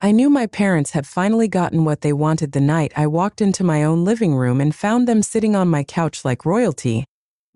I knew my parents had finally gotten what they wanted the night I walked into my own living room and found them sitting on my couch like royalty,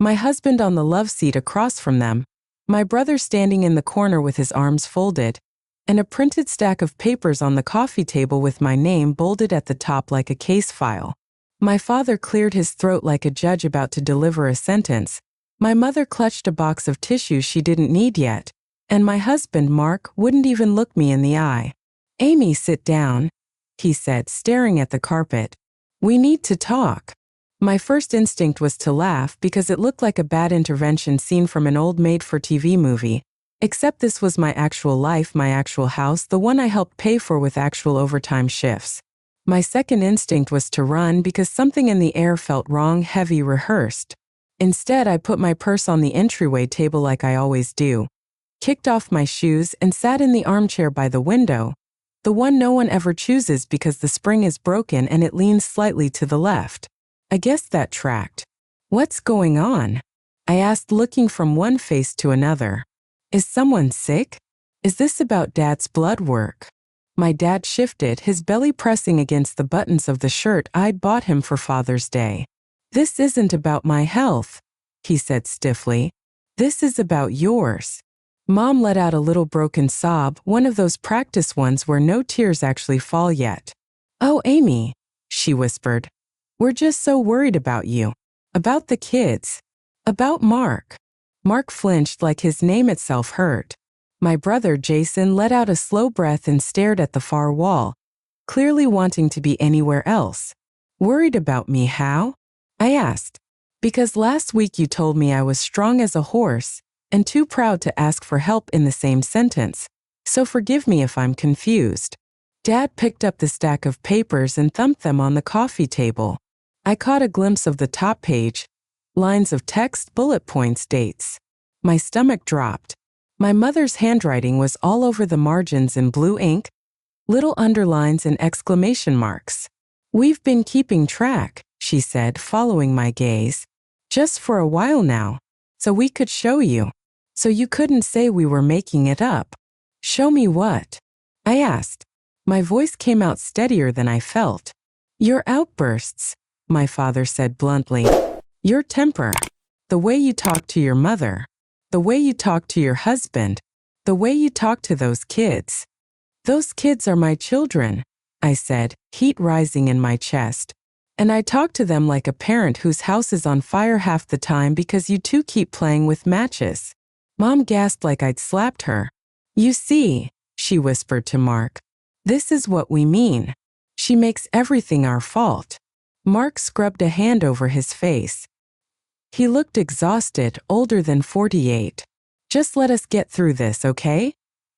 my husband on the love seat across from them, my brother standing in the corner with his arms folded, and a printed stack of papers on the coffee table with my name bolded at the top like a case file. My father cleared his throat like a judge about to deliver a sentence. My mother clutched a box of tissues she didn't need yet, and my husband, Mark, wouldn't even look me in the eye. "Amy, sit down," he said, staring at the carpet. "We need to talk." My first instinct was to laugh because it looked like a bad intervention scene from an old made-for-TV movie, except this was my actual life, my actual house, the one I helped pay for with actual overtime shifts. My second instinct was to run because something in the air felt wrong, heavy, rehearsed. Instead, I put my purse on the entryway table like I always do, kicked off my shoes, and sat in the armchair by the window, the one no one ever chooses because the spring is broken and it leans slightly to the left. I guess that tracked. "What's going on?" I asked, looking from one face to another. "Is someone sick? Is this about Dad's blood work?" My dad shifted, his belly pressing against the buttons of the shirt I'd bought him for Father's Day. "This isn't about my health," he said stiffly. "This is about yours." Mom let out a little broken sob, one of those practice ones where no tears actually fall yet. "Oh, Amy," she whispered. "We're just so worried about you. About the kids. About Mark." Mark flinched like his name itself hurt. My brother, Jason, let out a slow breath and stared at the far wall, clearly wanting to be anywhere else. "Worried about me, how?" I asked. "Because last week you told me I was strong as a horse and too proud to ask for help in the same sentence, so forgive me if I'm confused." Dad picked up the stack of papers and thumped them on the coffee table. I caught a glimpse of the top page, lines of text, bullet points, dates. My stomach dropped. My mother's handwriting was all over the margins in blue ink, little underlines and exclamation marks. "We've been keeping track," she said, following my gaze. "Just for a while now, so we could show you. So you couldn't say we were making it up." "Show me what?" I asked. My voice came out steadier than I felt. "Your outbursts," my father said bluntly. "Your temper. The way you talk to your mother. The way you talk to your husband. The way you talk to those kids." "Those kids are my children," I said, heat rising in my chest. "And I talk to them like a parent whose house is on fire half the time because you two keep playing with matches." Mom gasped like I'd slapped her. "You see," she whispered to Mark, "this is what we mean. She makes everything our fault." Mark scrubbed a hand over his face. He looked exhausted, older than 48. "Just let us get through this, okay?"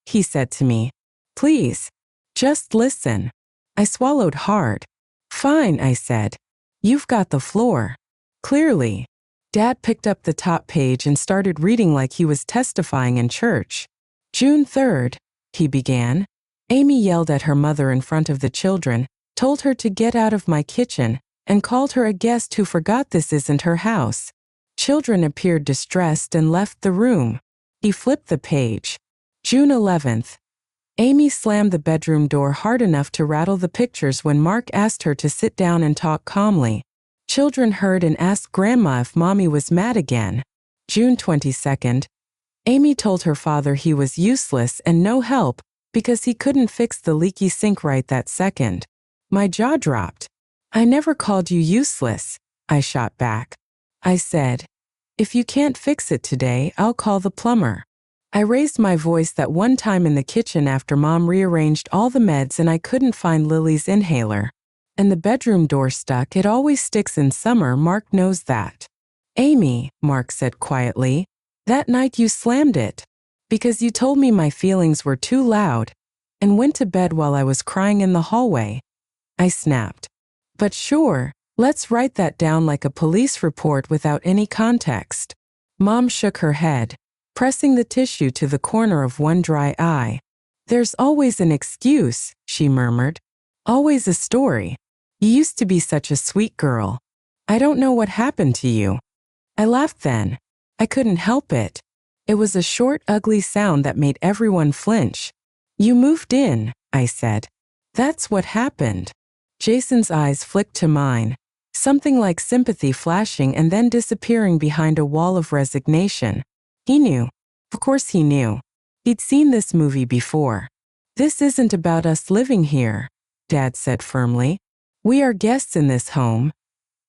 he said to me. "Please, just listen." I swallowed hard. "Fine," I said. "You've got the floor." Clearly. Dad picked up the top page and started reading like he was testifying in church. "June 3rd, he began. "Amy yelled at her mother in front of the children, told her to get out of my kitchen, and called her a guest who forgot this isn't her house. Children appeared distressed and left the room." He flipped the page. "June 11th. Amy slammed the bedroom door hard enough to rattle the pictures when Mark asked her to sit down and talk calmly. Children heard and asked Grandma if Mommy was mad again." June 22nd. "Amy told her father he was useless and no help because he couldn't fix the leaky sink right that second." My jaw dropped. "I never called you useless," I shot back. I said, "If you can't fix it today, I'll call the plumber." I raised my voice that one time in the kitchen after Mom rearranged all the meds and I couldn't find Lily's inhaler. "And the bedroom door stuck. It always sticks in summer. Mark knows that." "Amy," Mark said quietly, "that night you slammed it because you told me my feelings were too loud and went to bed while I was crying in the hallway." I snapped. "But sure, let's write that down like a police report without any context." Mom shook her head, pressing the tissue to the corner of one dry eye. "There's always an excuse," she murmured. "Always a story. You used to be such a sweet girl. I don't know what happened to you." I laughed then. I couldn't help it. It was a short, ugly sound that made everyone flinch. "You moved in," I said. That's what happened. Jason's eyes flicked to mine, something like sympathy flashing and then disappearing behind a wall of resignation. He knew. Of course he knew. He'd seen this movie before. This isn't about us living here, Dad said firmly. We are guests in this home.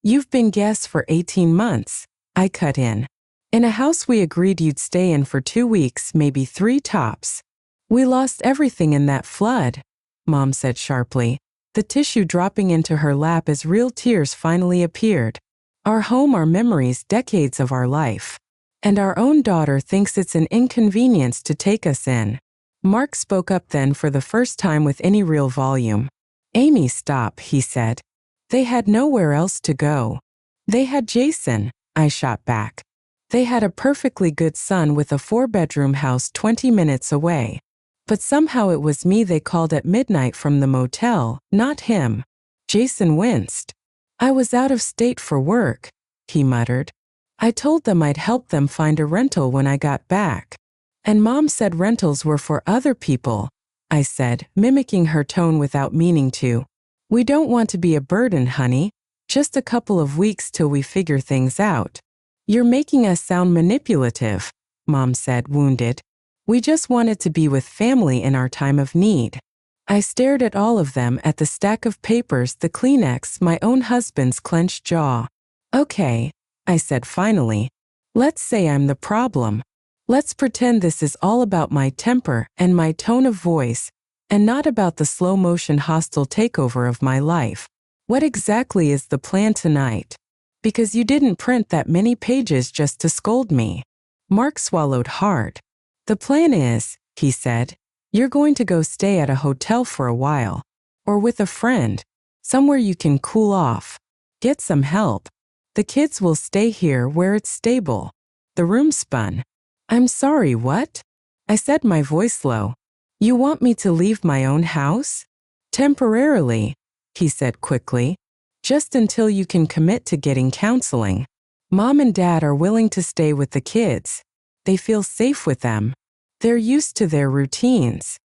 You've been guests for 18 months, I cut in. In a house we agreed you'd stay in for 2 weeks, maybe 3 tops. We lost everything in that flood, Mom said sharply, the tissue dropping into her lap as real tears finally appeared. Our home, our memories, decades of our life. And our own daughter thinks it's an inconvenience to take us in. Mark spoke up then for the first time with any real volume. Amy, stop, he said. They had nowhere else to go. They had Jason, I shot back. They had a perfectly good son with a 4-bedroom house 20 minutes away. But somehow it was me they called at midnight from the motel, not him. Jason winced. I was out of state for work, he muttered. I told them I'd help them find a rental when I got back. And Mom said rentals were for other people, I said, mimicking her tone without meaning to. We don't want to be a burden, honey. Just a couple of weeks till we figure things out. You're making us sound manipulative, Mom said, wounded. We just wanted to be with family in our time of need. I stared at all of them, at the stack of papers, the Kleenex, my own husband's clenched jaw. Okay, I said finally. Let's say I'm the problem. Let's pretend this is all about my temper and my tone of voice, and not about the slow-motion hostile takeover of my life. What exactly is the plan tonight? Because you didn't print that many pages just to scold me. Mark swallowed hard. The plan is, he said, you're going to go stay at a hotel for a while. Or with a friend. Somewhere you can cool off. Get some help. The kids will stay here where it's stable. The room spun. I'm sorry, what? I said, my voice low. You want me to leave my own house? Temporarily, he said quickly. Just until you can commit to getting counseling. Mom and Dad are willing to stay with the kids. They feel safe with them. They're used to their routines.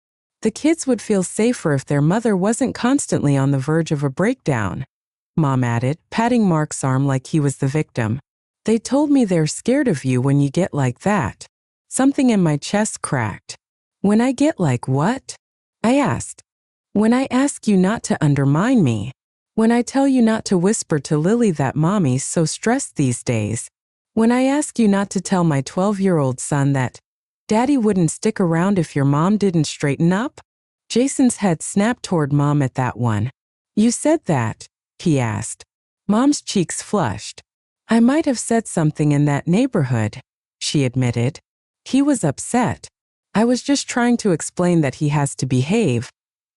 The kids would feel safer if their mother wasn't constantly on the verge of a breakdown, Mom added, patting Mark's arm like he was the victim. They told me they're scared of you when you get like that. Something in my chest cracked. When I get like what? I asked. When I ask you not to undermine me. When I tell you not to whisper to Lily that Mommy's so stressed these days. When I ask you not to tell my 12-year-old son that Daddy wouldn't stick around if your mom didn't straighten up? Jason's head snapped toward Mom at that one. You said that, he asked. Mom's cheeks flushed. I might have said something in that neighborhood, she admitted. He was upset. I was just trying to explain that he has to behave,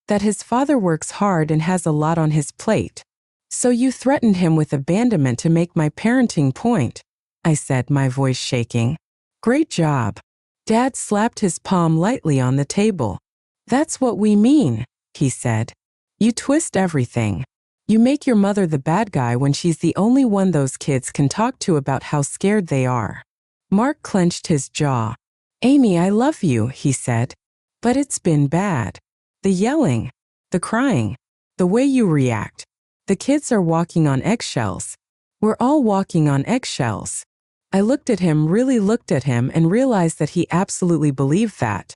that his father works hard and has a lot on his plate. So you threatened him with abandonment to make my parenting point, I said, my voice shaking. Great job. Dad slapped his palm lightly on the table. That's what we mean, he said. You twist everything. You make your mother the bad guy when she's the only one those kids can talk to about how scared they are. Mark clenched his jaw. Amy, I love you, he said. But it's been bad. The yelling, the crying, the way you react. The kids are walking on eggshells. We're all walking on eggshells. I looked at him, really looked at him, and realized that he absolutely believed that.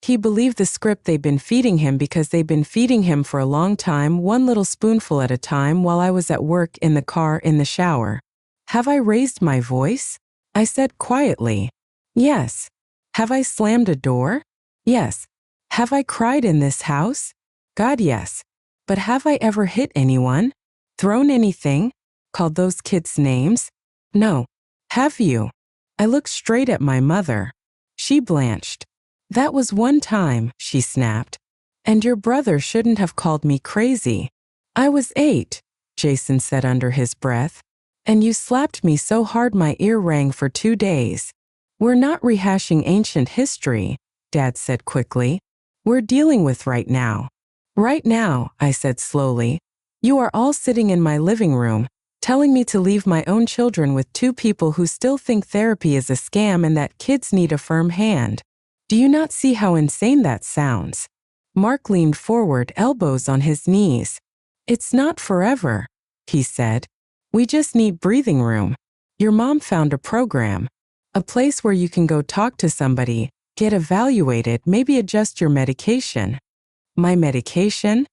He believed the script they'd been feeding him because they'd been feeding him for a long time, one little spoonful at a time while I was at work, in the car, in the shower. Have I raised my voice? I said quietly. Yes. Have I slammed a door? Yes. Have I cried in this house? God, yes. But have I ever hit anyone? Thrown anything? Called those kids names? No. Have you? I looked straight at my mother. She blanched. That was one time, she snapped. And your brother shouldn't have called me crazy. I was 8, Jason said under his breath. And you slapped me so hard my ear rang for 2 days. We're not rehashing ancient history, Dad said quickly. We're dealing with right now. Right now, I said slowly. You are all sitting in my living room, telling me to leave my own children with 2 people who still think therapy is a scam and that kids need a firm hand. Do you not see how insane that sounds? Mark leaned forward, elbows on his knees. It's not forever, he said. We just need breathing room. Your mom found a program. A place where you can go talk to somebody, get evaluated, maybe adjust your medication. My medication?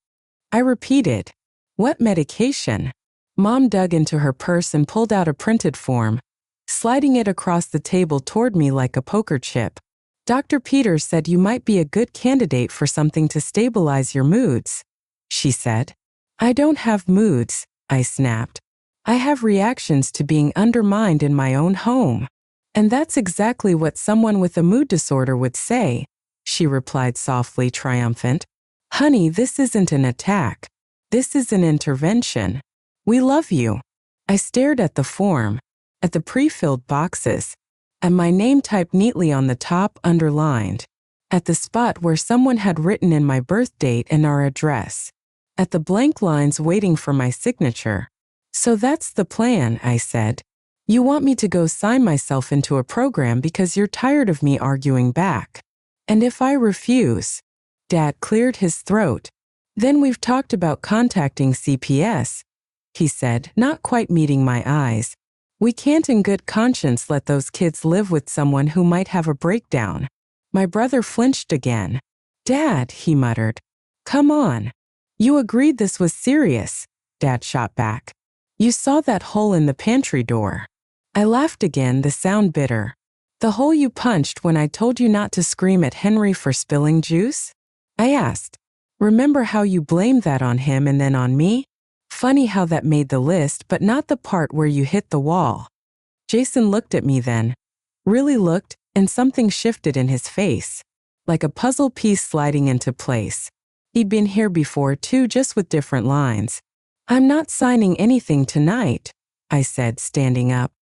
I repeated. What medication? Mom dug into her purse and pulled out a printed form, sliding it across the table toward me like a poker chip. Dr. Peters said you might be a good candidate for something to stabilize your moods, she said. I don't have moods, I snapped. I have reactions to being undermined in my own home. And that's exactly what someone with a mood disorder would say, she replied softly, triumphant. Honey, this isn't an attack. This is an intervention. We love you. I stared at the form, at the pre-filled boxes, at my name typed neatly on the top, underlined, at the spot where someone had written in my birth date and our address, at the blank lines waiting for my signature. So that's the plan, I said. You want me to go sign myself into a program because you're tired of me arguing back. And if I refuse? Dad cleared his throat. Then we've talked about contacting CPS, he said, not quite meeting my eyes. We can't in good conscience let those kids live with someone who might have a breakdown. My brother flinched again. Dad, he muttered. Come on. You agreed this was serious, Dad shot back. You saw that hole in the pantry door. I laughed again, the sound bitter. The hole you punched when I told you not to scream at Henry for spilling juice? I asked. Remember how you blamed that on him and then on me? Funny how that made the list, but not the part where you hit the wall. Jason looked at me then. Really looked, and something shifted in his face. Like a puzzle piece sliding into place. He'd been here before too, just with different lines. I'm not signing anything tonight, I said, standing up.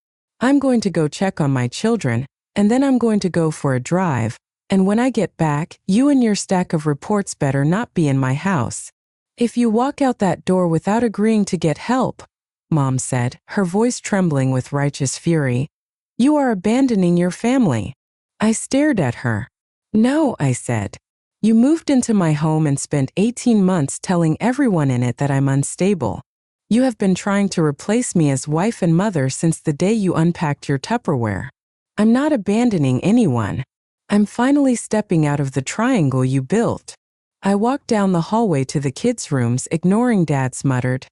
I'm going to go check on my children, and then I'm going to go for a drive, and when I get back, you and your stack of reports better not be in my house. If you walk out that door without agreeing to get help, Mom said, her voice trembling with righteous fury, you are abandoning your family. I stared at her. No, I said. You moved into my home and spent 18 months telling everyone in it that I'm unstable. You have been trying to replace me as wife and mother since the day you unpacked your Tupperware. I'm not abandoning anyone. I'm finally stepping out of the triangle you built. I walked down the hallway to the kids' rooms, ignoring Dad's muttered,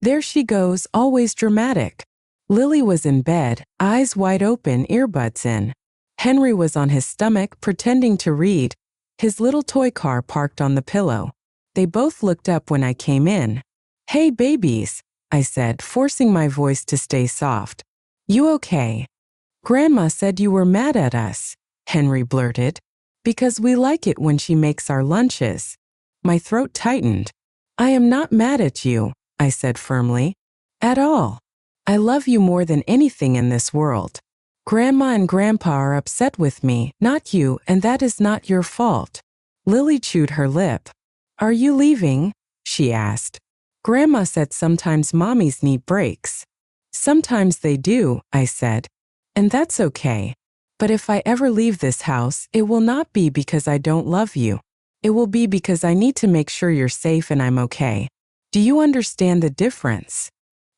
there she goes, always dramatic. Lily was in bed, eyes wide open, earbuds in. Henry was on his stomach, pretending to read, his little toy car parked on the pillow. They both looked up when I came in. Hey babies, I said, forcing my voice to stay soft. You okay? Grandma said you were mad at us, Henry blurted. Because we like it when she makes our lunches. My throat tightened. I am not mad at you, I said firmly. At all. I love you more than anything in this world. Grandma and Grandpa are upset with me, not you, and that is not your fault. Lily chewed her lip. Are you leaving? She asked. Grandma said sometimes mommies need breaks. Sometimes they do, I said. And that's okay. But if I ever leave this house, it will not be because I don't love you. It will be because I need to make sure you're safe and I'm okay. Do you understand the difference?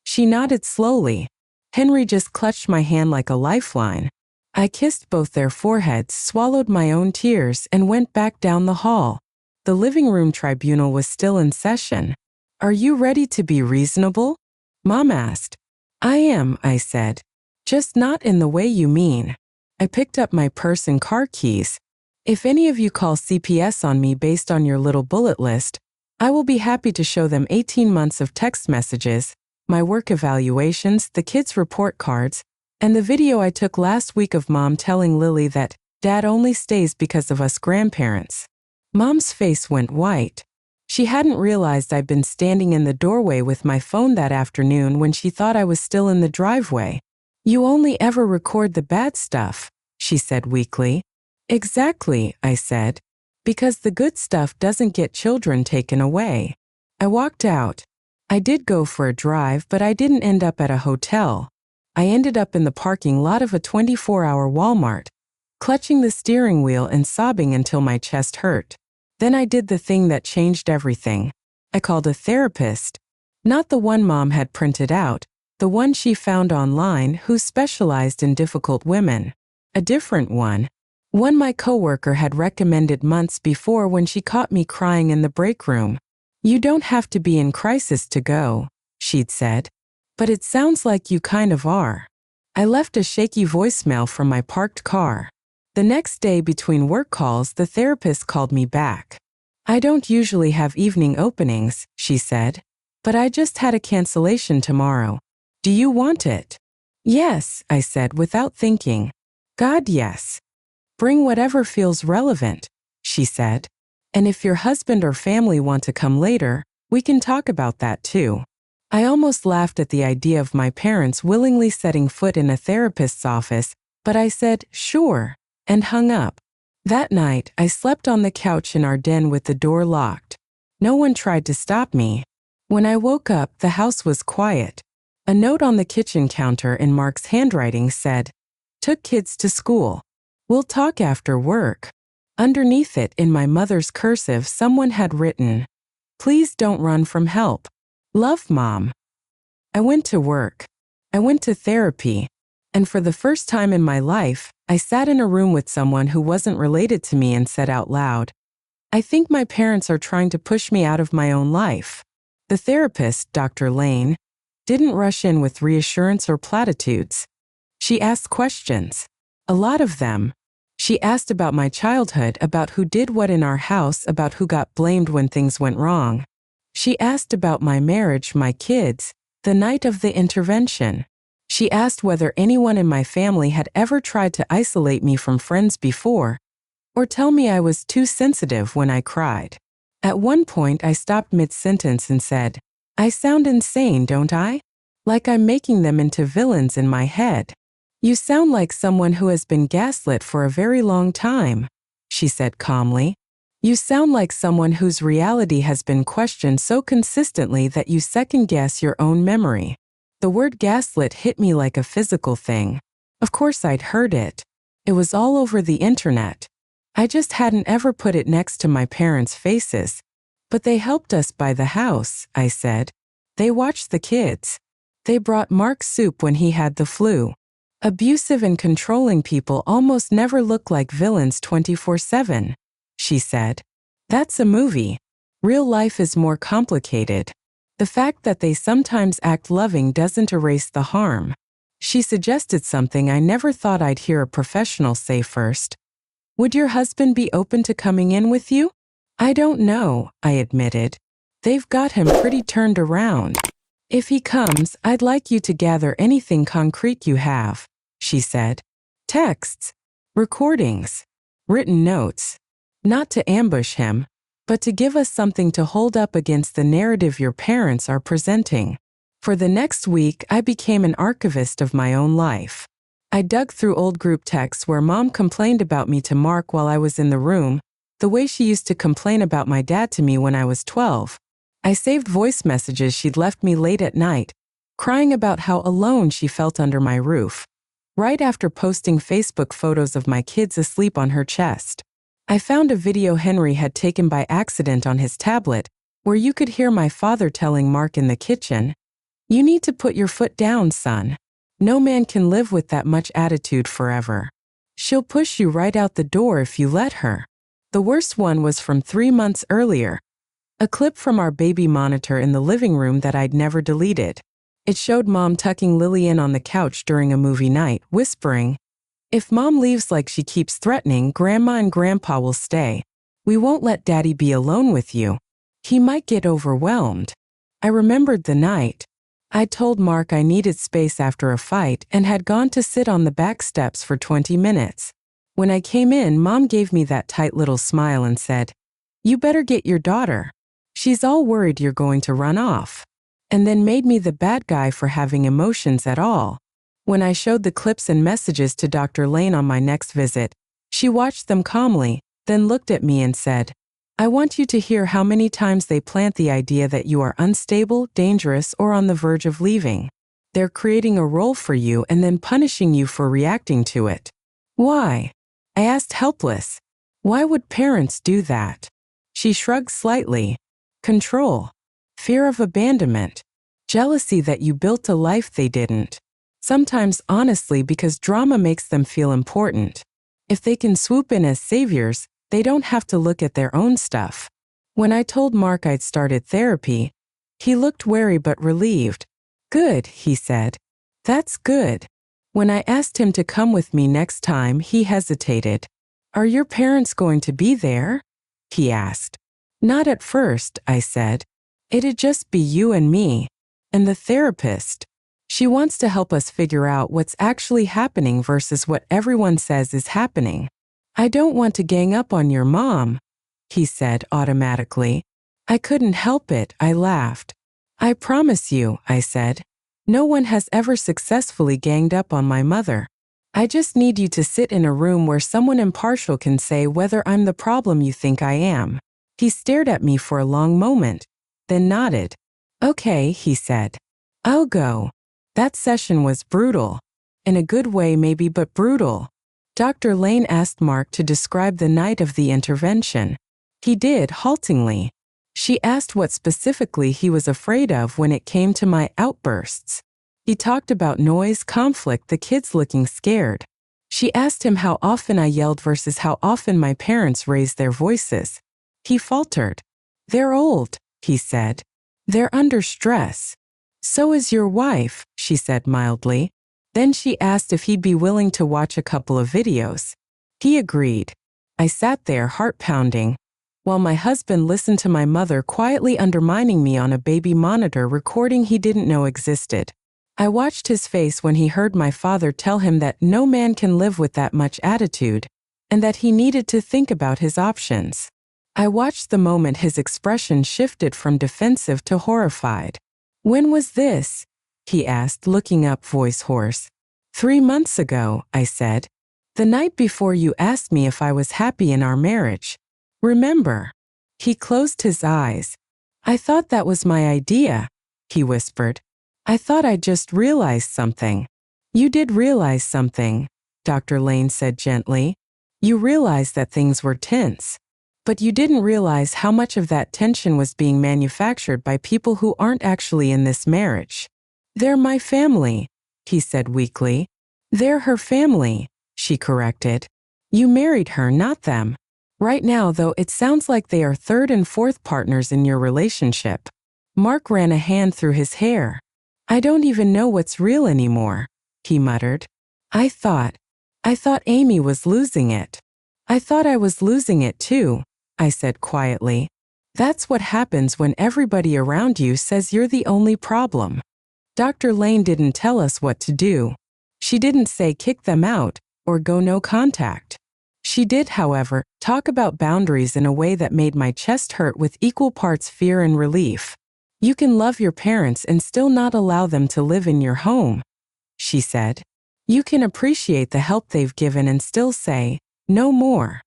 She nodded slowly. Henry just clutched my hand like a lifeline. I kissed both their foreheads, swallowed my own tears, and went back down the hall. The living room tribunal was still in session. Are you ready to be reasonable? Mom asked. I am, I said. Just not in the way you mean. I picked up my purse and car keys. If any of you call CPS on me based on your little bullet list, I will be happy to show them 18 months of text messages, my work evaluations, the kids' report cards, and the video I took last week of Mom telling Lily that Dad only stays because of us grandparents. Mom's face went white. She hadn't realized I'd been standing in the doorway with my phone that afternoon when she thought I was still in the driveway. You only ever record the bad stuff, she said weakly. Exactly, I said. Because the good stuff doesn't get children taken away. I walked out. I did go for a drive, but I didn't end up at a hotel. I ended up in the parking lot of a 24-hour Walmart, clutching the steering wheel and sobbing until my chest hurt. Then I did the thing that changed everything. I called a therapist. Not the one Mom had printed out, the one she found online who specialized in difficult women. A different one. One my coworker had recommended months before when she caught me crying in the break room. "You don't have to be in crisis to go," she'd said. "But it sounds like you kind of are." I left a shaky voicemail from my parked car. The next day between work calls, the therapist called me back. "I don't usually have evening openings," she said, "but I just had a cancellation tomorrow. Do you want it?" "Yes," I said without thinking. "God, yes." "Bring whatever feels relevant," she said. "And if your husband or family want to come later, we can talk about that too." I almost laughed at the idea of my parents willingly setting foot in a therapist's office, but I said, "Sure," and hung up. That night, I slept on the couch in our den with the door locked. No one tried to stop me. When I woke up, the house was quiet. A note on the kitchen counter in Mark's handwriting said, "Took kids to school. We'll talk after work." Underneath it, in my mother's cursive, someone had written, "Please don't run from help. Love, Mom." I went to work. I went to therapy. And for the first time in my life, I sat in a room with someone who wasn't related to me and said out loud, "I think my parents are trying to push me out of my own life." The therapist, Dr. Lane, didn't rush in with reassurance or platitudes. She asked questions. A lot of them. She asked about my childhood, about who did what in our house, about who got blamed when things went wrong. She asked about my marriage, my kids, the night of the intervention. She asked whether anyone in my family had ever tried to isolate me from friends before, or tell me I was too sensitive when I cried. At one point, I stopped mid-sentence and said, "I sound insane, don't I? Like I'm making them into villains in my head." "You sound like someone who has been gaslit for a very long time," she said calmly. "You sound like someone whose reality has been questioned so consistently that you second-guess your own memory." The word gaslit hit me like a physical thing. Of course I'd heard it. It was all over the internet. I just hadn't ever put it next to my parents' faces. "But they helped us buy the house," I said. "They watched the kids. They brought Mark soup when he had the flu." "Abusive and controlling people almost never look like villains 24/7, she said. "That's a movie. Real life is more complicated. The fact that they sometimes act loving doesn't erase the harm." She suggested something I never thought I'd hear a professional say first. "Would your husband be open to coming in with you?" "I don't know," I admitted. "They've got him pretty turned around." "If he comes, I'd like you to gather anything concrete you have," she said. "Texts, recordings, written notes. Not to ambush him, but to give us something to hold up against the narrative your parents are presenting." For the next week, I became an archivist of my own life. I dug through old group texts where Mom complained about me to Mark while I was in the room, the way she used to complain about my dad to me when I was 12. I saved voice messages she'd left me late at night, crying about how alone she felt under my roof, right after posting Facebook photos of my kids asleep on her chest. I found a video Henry had taken by accident on his tablet, where you could hear my father telling Mark in the kitchen, "You need to put your foot down, son. No man can live with that much attitude forever. She'll push you right out the door if you let her." The worst one was from 3 months earlier, a clip from our baby monitor in the living room that I'd never deleted. It showed Mom tucking Lily in on the couch during a movie night, whispering, "If Mom leaves like she keeps threatening, Grandma and Grandpa will stay. We won't let Daddy be alone with you. He might get overwhelmed." I remembered the night. I'd told Mark I needed space after a fight and had gone to sit on the back steps for 20 minutes. When I came in, Mom gave me that tight little smile and said, "You better get your daughter. She's all worried you're going to run off." And then made me the bad guy for having emotions at all. When I showed the clips and messages to Dr. Lane on my next visit, she watched them calmly, then looked at me and said, "I want you to hear how many times they plant the idea that you are unstable, dangerous, or on the verge of leaving. They're creating a role for you and then punishing you for reacting to it." "Why?" I asked, helpless. "Why would parents do that?" She shrugged slightly. Control. Fear of abandonment. Jealousy that you built a life they didn't. Sometimes honestly because drama makes them feel important. If they can swoop in as saviors, they don't have to look at their own stuff. When I told Mark I'd started therapy, he looked wary but relieved. Good, he said. That's good. When I asked him to come with me next time, he hesitated. Are your parents going to be there? He asked. Not at first, I said. It'd just be you and me. And the therapist. She wants to help us figure out what's actually happening versus what everyone says is happening. I don't want to gang up on your mom, he said automatically. I couldn't help it, I laughed. I promise you, I said. No one has ever successfully ganged up on my mother. I just need you to sit in a room where someone impartial can say whether I'm the problem you think I am. He stared at me for a long moment, then nodded. Okay, he said. I'll go. That session was brutal. In a good way maybe, but brutal. Dr. Lane asked Mark to describe the night of the intervention. He did, haltingly. She asked what specifically he was afraid of when it came to my outbursts. He talked about noise, conflict, the kids looking scared. She asked him how often I yelled versus how often my parents raised their voices. He faltered. They're old, he said. They're under stress. So is your wife, she said mildly. Then she asked if he'd be willing to watch a couple of videos. He agreed. I sat there, heart pounding, while my husband listened to my mother quietly undermining me on a baby monitor recording he didn't know existed. I watched his face when he heard my father tell him that no man can live with that much attitude, and that he needed to think about his options. I watched the moment his expression shifted from defensive to horrified. When was this? He asked, looking up, voice hoarse. 3 months ago, I said. The night before you asked me if I was happy in our marriage. Remember? He closed his eyes. I thought that was my idea, he whispered. I thought I just realized something. You did realize something, Dr. Lane said gently. You realized that things were tense. But you didn't realize how much of that tension was being manufactured by people who aren't actually in this marriage. They're my family, he said weakly. They're her family, she corrected. You married her, not them. Right now, though, it sounds like they are third and fourth partners in your relationship. Mark ran a hand through his hair. I don't even know what's real anymore, he muttered. I thought Amy was losing it. I thought I was losing it too, I said quietly. That's what happens when everybody around you says you're the only problem. Dr. Lane didn't tell us what to do. She didn't say kick them out or go no contact. She did, however, talk about boundaries in a way that made my chest hurt with equal parts fear and relief. You can love your parents and still not allow them to live in your home, she said. You can appreciate the help they've given and still say, no more.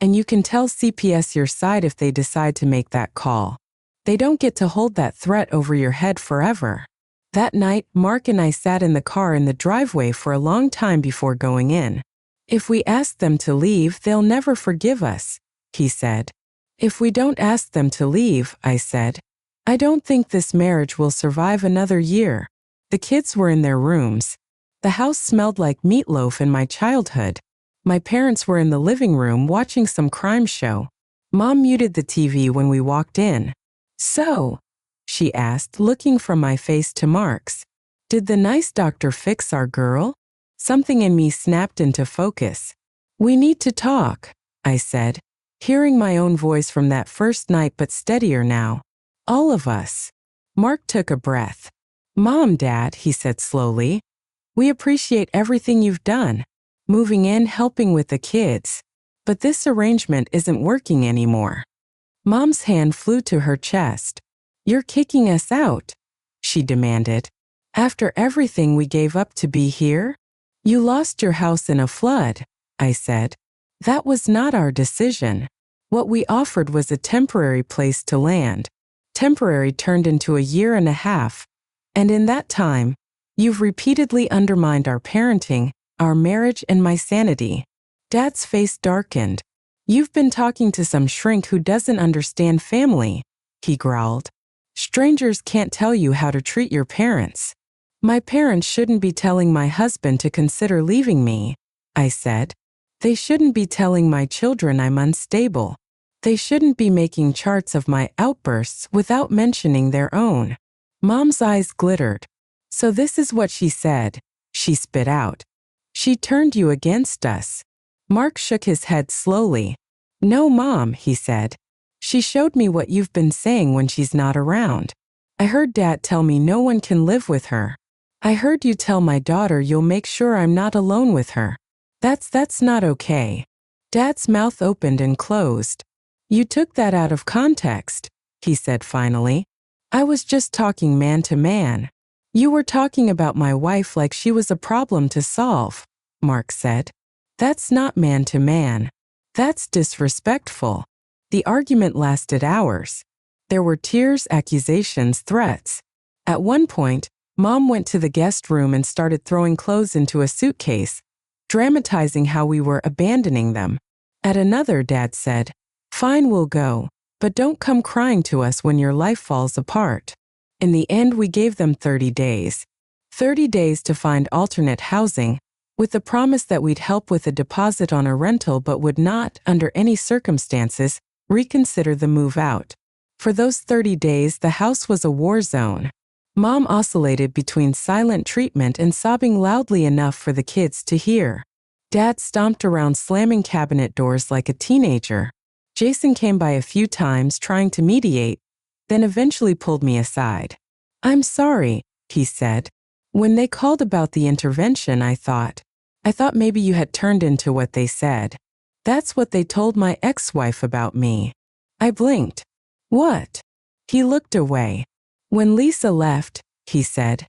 And you can tell CPS your side if they decide to make that call. They don't get to hold that threat over your head forever. That night, Mark and I sat in the car in the driveway for a long time before going in. If we ask them to leave, they'll never forgive us, he said. If we don't ask them to leave, I said, I don't think this marriage will survive another year. The kids were in their rooms. The house smelled like meatloaf in my childhood. My parents were in the living room watching some crime show. Mom muted the TV when we walked in. So, she asked, looking from my face to Mark's, did the nice doctor fix our girl? Something in me snapped into focus. We need to talk, I said, hearing my own voice from that first night but steadier now. All of us. Mark took a breath. Mom, Dad, he said slowly. We appreciate everything you've done. Moving in, helping with the kids. But this arrangement isn't working anymore. Mom's hand flew to her chest. You're kicking us out, she demanded. After everything we gave up to be here? You lost your house in a flood, I said. That was not our decision. What we offered was a temporary place to land. Temporary turned into a year and a half. And in that time, you've repeatedly undermined our parenting, our marriage, and my sanity. Dad's face darkened. "You've been talking to some shrink who doesn't understand family," he growled. "Strangers can't tell you how to treat your parents." "My parents shouldn't be telling my husband to consider leaving me," I said. "They shouldn't be telling my children I'm unstable. They shouldn't be making charts of my outbursts without mentioning their own." Mom's eyes glittered. "So this is what she said," she spit out. "She turned you against us." Mark shook his head slowly. "No, Mom," he said. "She showed me what you've been saying when she's not around. I heard Dad tell me no one can live with her. I heard you tell my daughter you'll make sure I'm not alone with her. That's not okay." Dad's mouth opened and closed. "You took that out of context," he said finally. "I was just talking man to man." "You were talking about my wife like she was a problem to solve," Mark said. "That's not man to man. That's disrespectful." The argument lasted hours. There were tears, accusations, threats. At one point, Mom went to the guest room and started throwing clothes into a suitcase, dramatizing how we were abandoning them. At another, Dad said, "Fine, we'll go, but don't come crying to us when your life falls apart." In the end, we gave them 30 days. 30 days to find alternate housing, with the promise that we'd help with a deposit on a rental but would not, under any circumstances, reconsider the move out. For those 30 days, the house was a war zone. Mom oscillated between silent treatment and sobbing loudly enough for the kids to hear. Dad stomped around slamming cabinet doors like a teenager. Jason came by a few times trying to mediate, then eventually pulled me aside. "I'm sorry," he said. "When they called about the intervention, I thought maybe you had turned into what they said. That's what they told my ex-wife about me." I blinked. "What?" He looked away. "When Lisa left," he said,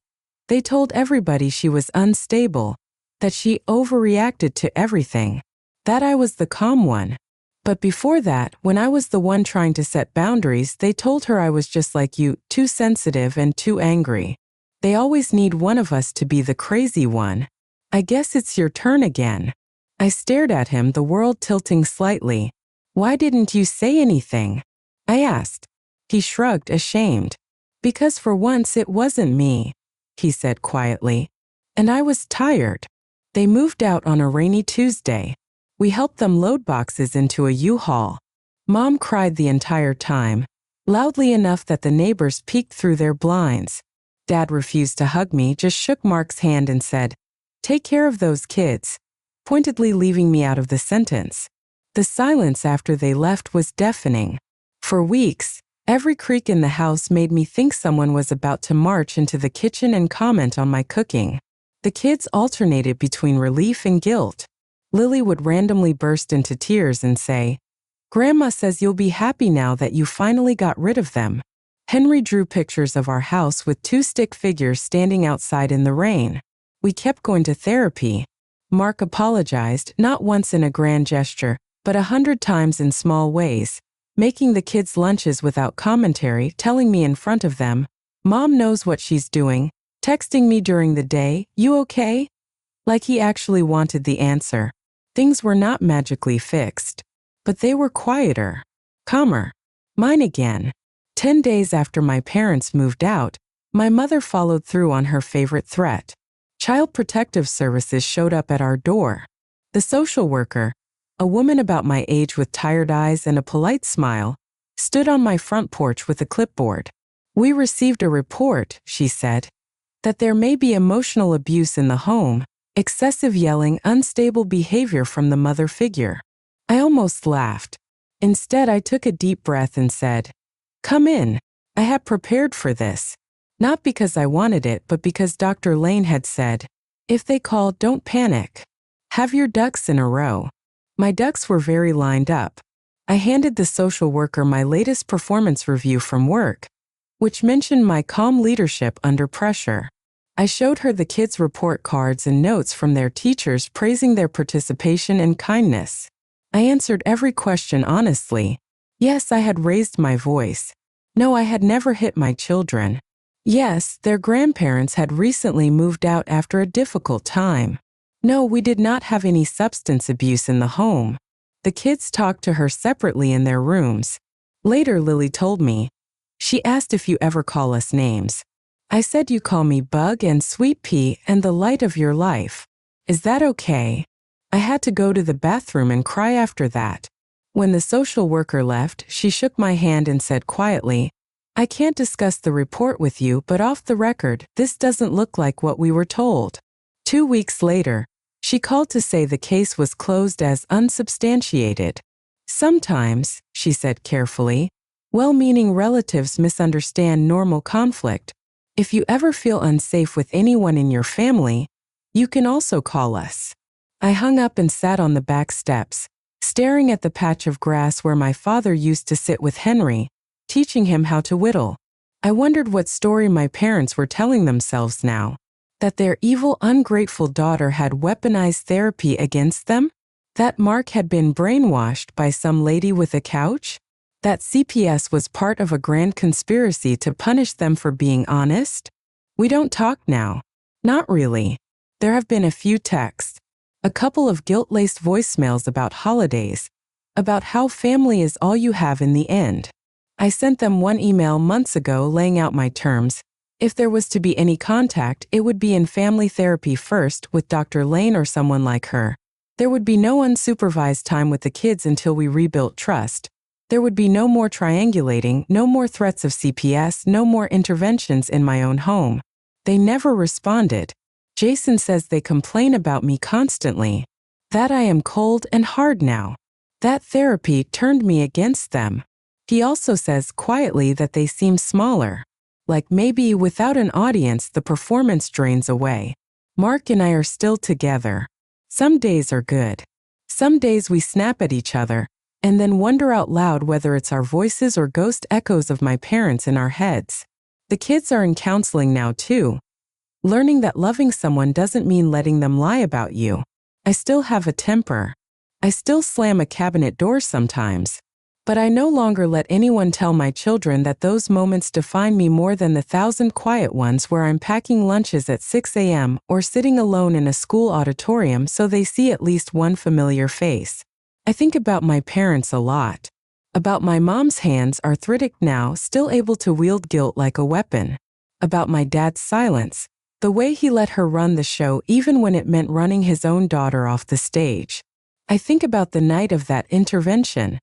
"they told everybody she was unstable, that she overreacted to everything, that I was the calm one. But before that, when I was the one trying to set boundaries, they told her I was just like you, too sensitive and too angry. They always need one of us to be the crazy one. I guess it's your turn again." I stared at him, the world tilting slightly. "Why didn't you say anything?" I asked. He shrugged, ashamed. "Because for once it wasn't me," he said quietly. "And I was tired." They moved out on a rainy Tuesday. We helped them load boxes into a U-Haul. Mom cried the entire time, loudly enough that the neighbors peeked through their blinds. Dad refused to hug me, just shook Mark's hand and said, "Take care of those kids," pointedly leaving me out of the sentence. The silence after they left was deafening. For weeks, every creak in the house made me think someone was about to march into the kitchen and comment on my cooking. The kids alternated between relief and guilt. Lily would randomly burst into tears and say, "Grandma says you'll be happy now that you finally got rid of them." Henry drew pictures of our house with two stick figures standing outside in the rain. We kept going to therapy. Mark apologized, not once in a grand gesture, but 100 times in small ways, making the kids lunches without commentary, telling me in front of them, "Mom knows what she's doing," texting me during the day, "You okay?" Like he actually wanted the answer. Things were not magically fixed, but they were quieter, calmer. Mine again. 10 days after my parents moved out, my mother followed through on her favorite threat. Child Protective Services showed up at our door. The social worker, a woman about my age with tired eyes and a polite smile, stood on my front porch with a clipboard. "We received a report," she said, "that there may be emotional abuse in the home, excessive yelling, unstable behavior from the mother figure." I almost laughed. Instead, I took a deep breath and said, "Come in. I had prepared for this. Not because I wanted it, but because Dr. Lane had said, if they call, don't panic. Have your ducks in a row." My ducks were very lined up. I handed the social worker my latest performance review from work, which mentioned my calm leadership under pressure. I showed her the kids' report cards and notes from their teachers praising their participation and kindness. I answered every question honestly. Yes, I had raised my voice. No, I had never hit my children. Yes, their grandparents had recently moved out after a difficult time. No, we did not have any substance abuse in the home. The kids talked to her separately in their rooms. Later, Lily told me. She asked if you ever call us names. I said you call me Bug and Sweet Pea and the light of your life. Is that okay? I had to go to the bathroom and cry after that. When the social worker left, she shook my hand and said quietly, I can't discuss the report with you, but off the record, this doesn't look like what we were told. 2 weeks later, she called to say the case was closed as unsubstantiated. Sometimes, she said carefully, well-meaning relatives misunderstand normal conflict. If you ever feel unsafe with anyone in your family, you can also call us. I hung up and sat on the back steps, staring at the patch of grass where my father used to sit with Henry, teaching him how to whittle. I wondered what story my parents were telling themselves now. That their evil, ungrateful daughter had weaponized therapy against them? That Mark had been brainwashed by some lady with a couch? That CPS was part of a grand conspiracy to punish them for being honest? We don't talk now. Not really. There have been a few texts, a couple of guilt-laced voicemails about holidays, about how family is all you have in the end. I sent them one email months ago laying out my terms. If there was to be any contact, it would be in family therapy first with Dr. Lane or someone like her. There would be no unsupervised time with the kids until we rebuilt trust. There would be no more triangulating, no more threats of CPS, no more interventions in my own home. They never responded. Jason says they complain about me constantly. That I am cold and hard now. That therapy turned me against them. He also says quietly that they seem smaller. Like maybe without an audience the performance drains away. Mark and I are still together. Some days are good. Some days we snap at each other, and then wonder out loud whether it's our voices or ghost echoes of my parents in our heads. The kids are in counseling now too, learning that loving someone doesn't mean letting them lie about you. I still have a temper. I still slam a cabinet door sometimes. But I no longer let anyone tell my children that those moments define me more than the 1,000 quiet ones where I'm packing lunches at 6 a.m. or sitting alone in a school auditorium so they see at least one familiar face. I think about my parents a lot. About my mom's hands, arthritic now, still able to wield guilt like a weapon. About my dad's silence, the way he let her run the show even when it meant running his own daughter off the stage. I think about the night of that intervention,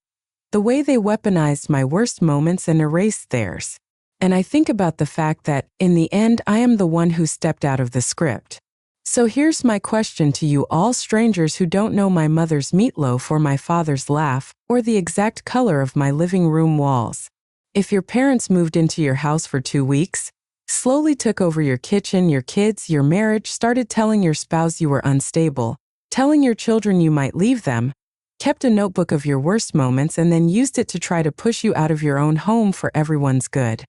the way they weaponized my worst moments and erased theirs. And I think about the fact that, in the end, I am the one who stepped out of the script. So here's my question to you all strangers who don't know my mother's meatloaf or my father's laugh, or the exact color of my living room walls. If your parents moved into your house for 2 weeks, slowly took over your kitchen, your kids, your marriage, started telling your spouse you were unstable, telling your children you might leave them, kept a notebook of your worst moments and then used it to try to push you out of your own home for everyone's good.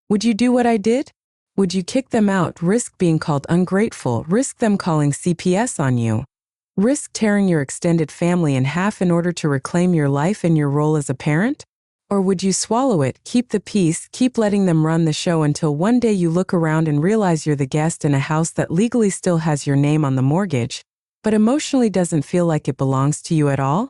Would you do what I did? Would you kick them out, risk being called ungrateful, risk them calling CPS on you, risk tearing your extended family in half in order to reclaim your life and your role as a parent? Or would you swallow it, keep the peace, keep letting them run the show until one day you look around and realize you're the guest in a house that legally still has your name on the mortgage, but emotionally doesn't feel like it belongs to you at all?